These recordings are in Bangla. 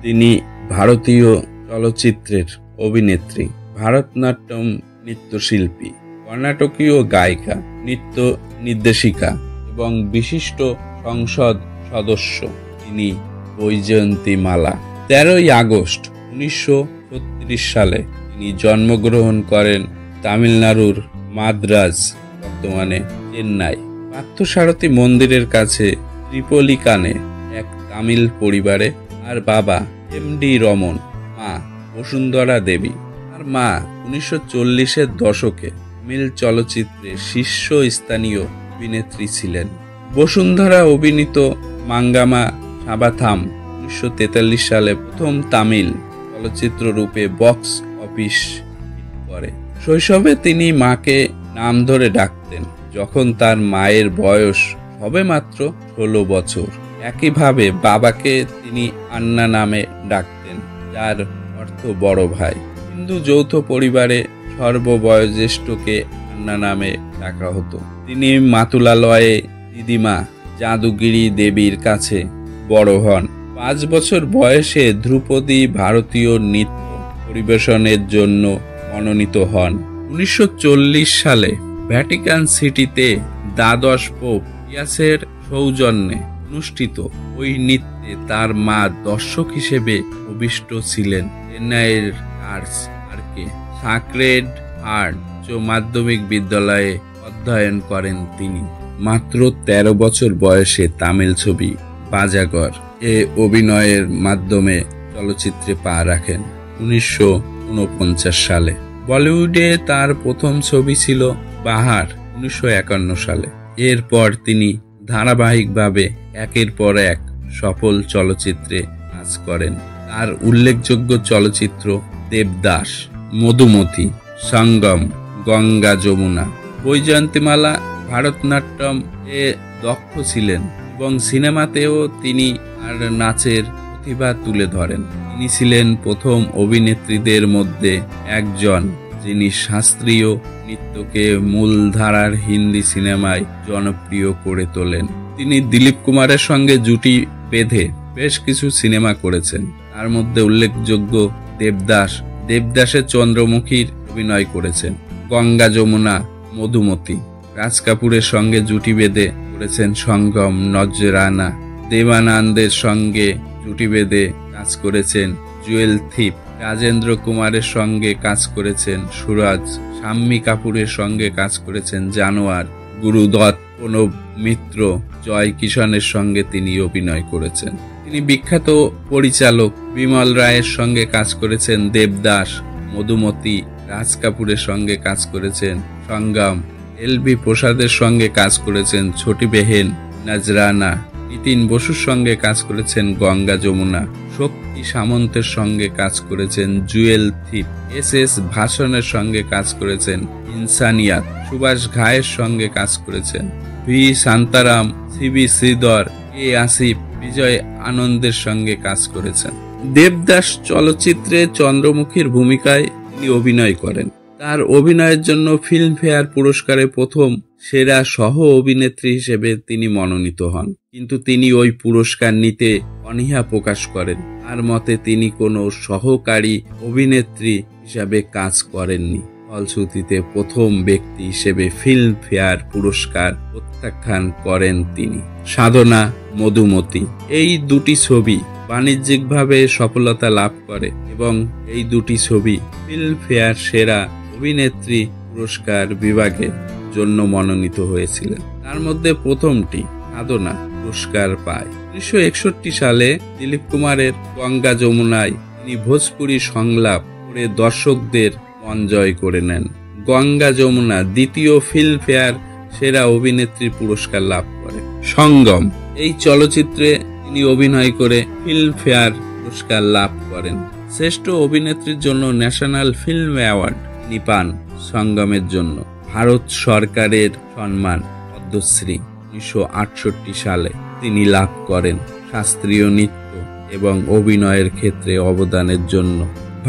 তিনি ভারতীয় চলচ্চিত্রের অভিনেত্রী, ভারতনাট্যম নৃত্যশিল্পী, কর্ণাটকীয় গায়িকা, নৃত্য নির্দেশিকা এবং বিশিষ্ট সংসদ সদস্য। তিনি বৈজয়ন্তীমালা। 13 আগস্ট 1936 সালে তিনি জন্মগ্রহণ করেন তামিলনাড়ুর মাদ্রাজ, বর্তমানে চেন্নাই, পার্থসারথী মন্দিরের কাছে ত্রিপলিকানে এক তামিল পরিবারে। আর বাবা এম.ডি. রমন, মা বসুন্ধরা দেবী। আর মা 1940-এর দশকে তামিল চলচ্চিত্রে শীর্ষস্থানীয় অভিনেত্রী ছিলেন। বসুন্ধরা অভিনীত মাঙ্গামা সাবাথাম 1943 সালে প্রথম তামিল চলচ্চিত্র রূপে বক্স অফিস হিট করে। শৈশবে তিনি মাকে নাম ধরে ডাকতেন যখন তার মায়ের বয়স সবেমাত্র 16 বছর। একইভাবে বাবাকে তিনি আন্না নামে ডাকতেন, যার অর্থ বড় ভাই। হিন্দু যৌথ পরিবারে সর্ববয়োজ্যেষ্ঠকে আন্না নামে ডাকা হতো। তিনি মাতুলালয়ে দিদিমা জাদুগিরি দেবীর কাছে বড় হন। 5 বছর বয়সে ধ্রুপদী ভারতীয় নৃত্য পরিবেশনের জন্য মনোনীত হন। 1940 সালে ভ্যাটিকান সিটিতে দ্বাদশ পোপ পিয়াসের সৌজন্যে অনুষ্ঠিত ওই নৃত্যে তার মা দর্শক হিসেবে উপবিষ্ট ছিলেন। চেন্নাইয়ের আর্কে সাক্রেড হার্ট উচ্চ মাধ্যমিক বিদ্যালয়ে অধ্যয়ন করেন তিনি। মাত্র 13 বছর বয়সে তামিল ছবি বাজাগর এ অভিনয়ের মাধ্যমে চলচ্চিত্রে পা রাখেন। 1949 সালে বলিউডে তার প্রথম ছবি ছিল বাহার 1951 সালে। এরপর তিনি ধারাবাহিকভাবে একের পর এক সফল চলচ্চিত্রে কাজ করেন। তার উল্লেখযোগ্য চলচ্চিত্র দেবদাস, মধুমতি, সঙ্গম, গঙ্গা যমুনা। বৈজয়ন্তীমালা ভারতনাট্যম এ দক্ষ ছিলেন এবং সিনেমাতেও তিনি আর নাচের প্রতিভা তুলে ধরেন। তিনি ছিলেন প্রথম অভিনেত্রীদের মধ্যে একজন যিনি শাস্ত্রীয় নৃত্যকে মূলধারার হিন্দি সিনেমায় জনপ্রিয় করে তোলেন। তিনি দিলীপ কুমারের সঙ্গে জুটি বেঁধে বেশ কিছু সিনেমা করেছেন। তার মধ্যে উল্লেখযোগ্য দেবদাসে চন্দ্রমুখীর অভিনয় করেছেন, গঙ্গা যমুনা, মধুমতি। রাজ কাপুরের সঙ্গে জুটি বেঁধে করেছেন সঙ্গম, নজরানা। দেবানন্দের সঙ্গে জুটি বেঁধে কাজ করেছেন জুয়েল থিপ। রাজেন্দ্র কুমারের সঙ্গে কাজ করেছেন সুরাজ। শাম্মী কাপুরের সঙ্গে কাজ করেছেন জানোয়ার। গুরুদত্ত, প্রণব মিত্র, জয় কিষণের সঙ্গে তিনি অভিনয় করেছেন। তিনি বিখ্যাত পরিচালক বিমল রায়ের সঙ্গে কাজ করেছেন দেবদাস, মধুমতি। রাজ কাপুরের সঙ্গে কাজ করেছেন সঙ্গম। এল.বি. প্রসাদের সঙ্গে কাজ করেছেন ছোটি বেহেন, নজরানা। নিতিন বসুর সঙ্গে কাজ করেছেন গঙ্গা যমুনা। শক্তি সামন্তের সঙ্গে কাজ করেছেন জুয়েল থিপ। এস.এস. ভাসনের সঙ্গে কাজ করেছেন ইনসানিয়াত। সুভাষ ঘায়ের সঙ্গে কাজ করেছেন ভি. শান্তারাম, সি.বি. শ্রীধর, এ. আসিফ, বিজয় আনন্দের সঙ্গে কাজ করেছেন। দেবদাস চলচ্চিত্রে চন্দ্রমুখীর ভূমিকায় তিনি অভিনয় করেন। তার অভিনয়ের জন্য ফিল্মফেয়ার পুরস্কারে প্রথম সেরা সহ অভিনেত্রী হিসেবে তিনি মনোনীত হন, কিন্তু তিনি ওই পুরস্কার নিতে অনীহা প্রকাশ করেন। তার মতে তিনি কোনো সহকারী অভিনেত্রী হিসাবে কাজ করেননি। ফলশ্রুতিতে প্রথম ব্যক্তি হিসেবে ফিল্মফেয়ার পুরস্কার প্রত্যাখ্যান করেন তিনি। সাধনা, মধুমতি এই দুটি ছবি বাণিজ্যিকভাবে সফলতা লাভ করে এবং এই দুটি ছবি ফিল্মফেয়ার সেরা অভিনেত্রী পুরস্কার বিভাগের জন্য মনোনীত হয়েছিলেন। তার মধ্যে প্রথমটি সাধনা পুরস্কার পায়। 1961 সালে দিলীপ কুমারের গঙ্গা যমুনায় তিনি ভোজপুরি সংলাপ করে দর্শকদের মন জয় করে নেন। গঙ্গা যমুনা দ্বিতীয় ফিল্মফেয়ার সেরা অভিনেত্রী পুরস্কার লাভ করে। সঙ্গম এই চলচ্চিত্রে তিনি অভিনয় করে ফিল্মফেয়ার পুরস্কার লাভ করেন। শ্রেষ্ঠ অভিনেত্রীর জন্য ন্যাশনাল ফিল্ম অ্যাওয়ার্ড তিনি পান। সঙ্গমের জন্য ভারত সরকারের সম্মান পদ্মশ্রী 1968 সালে তিনি লাভ করেন শাস্ত্রীয় নৃত্য এবং অভিনয়ের ক্ষেত্রে অবদানের জন্য।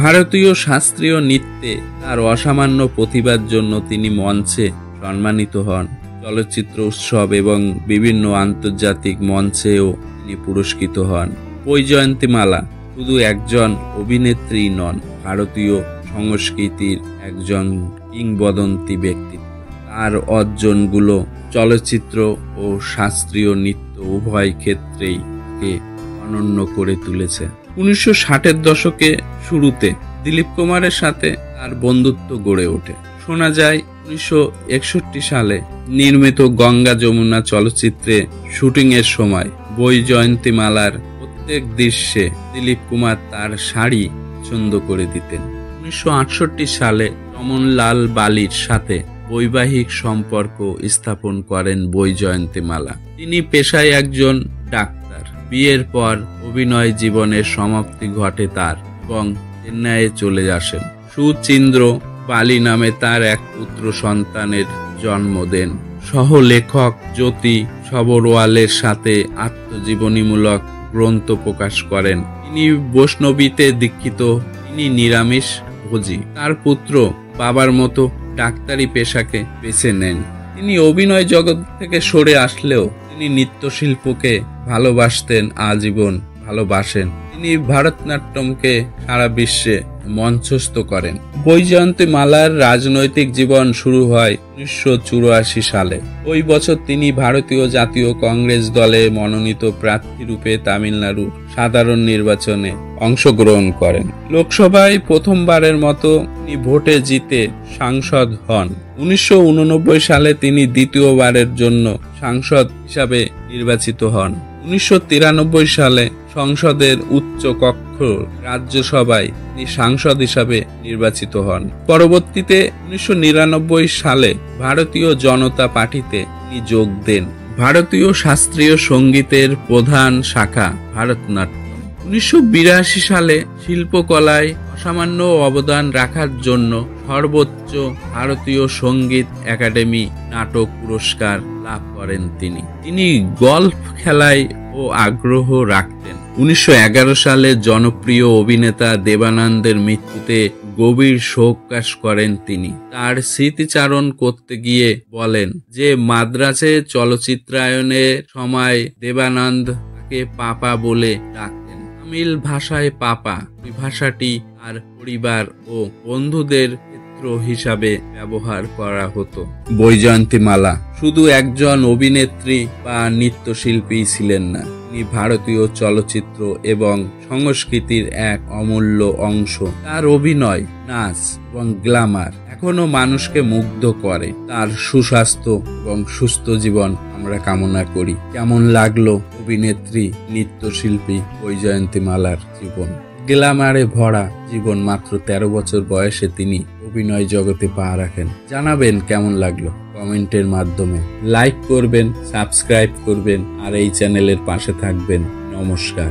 ভারতীয় শাস্ত্রীয় নৃত্যে তার অসামান্য প্রতিভার জন্য তিনি মঞ্চে সম্মানিত হন। চলচ্চিত্র উৎসব এবং বিভিন্ন আন্তর্জাতিক মঞ্চেও তিনি পুরস্কৃত হন। বৈজয়ন্তীমালা শুধু একজন অভিনেত্রী নন, ভারতীয় সংস্কৃতির একজন কিংবদন্তি ব্যক্তিত্ব। তার অর্জনগুলো চলচ্চিত্র ও শাস্ত্রীয় নৃত্য উভয় ক্ষেত্রেই তাকে অনন্য করে তুলেছে। 1960-এর দশকে শুরুতে দিলীপ কুমারের সাথে তার বন্ধুত্ব গড়ে ওঠে। শোনা যায় 1961 সালে নির্মিত গঙ্গা যমুনা চলচ্চিত্রে শুটিংয়ের সময় বৈজয়ন্তীমালার প্রত্যেক দৃশ্যে দিলীপ কুমার তার শাড়ি পছন্দ করে দিতেন। 1968 সালে চমনলাল বালির সাথে বৈবাহিক সম্পর্ক স্থাপন করেন বৈজয়ন্তীমালা। তিনি পেশায় একজন ডাক্তার। বিয়ের পর অভিনয় জীবনের সমাপ্তি ঘটে তার এবং চেন্নাইয়ে চলে আসেন। সুচিন্দ্র বালি নামে তার এক পুত্র সন্তানের জন্ম দেন। সহ-লেখক জ্যোতি সবরওয়ালের সাথে আত্মজীবনীমূলক গ্রন্থ প্রকাশ করেন। তিনি বৈষ্ণবীতে দীক্ষিত। তিনি নিরামিষ ভোজী। তার পুত্র বাবার মতো ডাক্তারি পেশাকে বেছে নেন। তিনি অভিনয় জগৎ থেকে সরে আসলেও তিনি নৃত্যশিল্পকে ভালোবাসতেন, আজীবন ভালোবাসেন। তিনি ভারতনাট্যমকে সারা বিশ্বে মঞ্চস্থ করেন। বৈজয়ন্তীমালার রাজনৈতিক জীবন শুরু হয় 1984 সালে। ওই বছর তিনি ভারতীয় জাতীয় কংগ্রেস দলে মনোনীত প্রার্থী রূপে তামিলনাড়ুর সাধারণ নির্বাচনে অংশগ্রহণ করেন। লোকসভায় প্রথমবারের মতো তিনি ভোটে জিতে সাংসদ হন। 1989 সালে তিনি দ্বিতীয়বারের জন্য সাংসদ হিসাবে নির্বাচিত হন। 1993 সালে সংসদের উচ্চ কক্ষ রাজ্যসভায় তিনি সাংসদ হিসাবে নির্বাচিত হন। পরবর্তীতে 1999 সালে ভারতীয় জনতা পার্টিতে তিনি যোগ দেন। ভারতীয় শাস্ত্রীয় সঙ্গীতের প্রধান শাখা ভারতনাট্যম। 1982 সালে শিল্পকলায় অসামান্য অবদান রাখার জন্য সর্বোচ্চ ভারতীয় সঙ্গীত একাডেমি নাটক পুরস্কার লাভ করেন তিনি। তিনি গল্ফ খেলায় ও আগ্রহ রাখতেন। 1911 সালে জনপ্রিয় অভিনেতা দেবানন্দের মৃত্যুতে গভীর শোক প্রকাশ করেন তিনি। তার স্মৃতিচারণ করতে গিয়ে বলেন যে মাদ্রাসে চলচ্চিত্রায়নের সময় দেবানন্দ তাকে পাপা বলে ডাকতেন। তামিল ভাষায় পাপা ওই ভাষাটি আর পরিবার ও বন্ধুদের হিসাবে ব্যবহার করা হতো। বৈজয়ন্তীমালা শুধু একজন অভিনেত্রী বা নৃত্যশিল্পী ছিলেন না, তিনি ভারতীয় চলচ্চিত্র এবং সংস্কৃতির এক অমূল্য অংশ। তার অভিনয়, নাচ এবং গ্ল্যামার এখনো মানুষকে মুগ্ধ করে। তার সুস্বাস্থ্য এবং সুস্থ জীবন আমরা কামনা করি। কেমন লাগলো অভিনেত্রী নৃত্যশিল্পী বৈজয়ন্তীমালার জীবন? গ্ল্যামারে ভরা জীবন। মাত্র 13 বছর বয়সে তিনি অভিনয় জগতে পা রাখেন। জানাবেন কেমন লাগলো কমেন্টের মাধ্যমে। লাইক করবেন, সাবস্ক্রাইব করবেন আর এই চ্যানেলের পাশে থাকবেন। নমস্কার।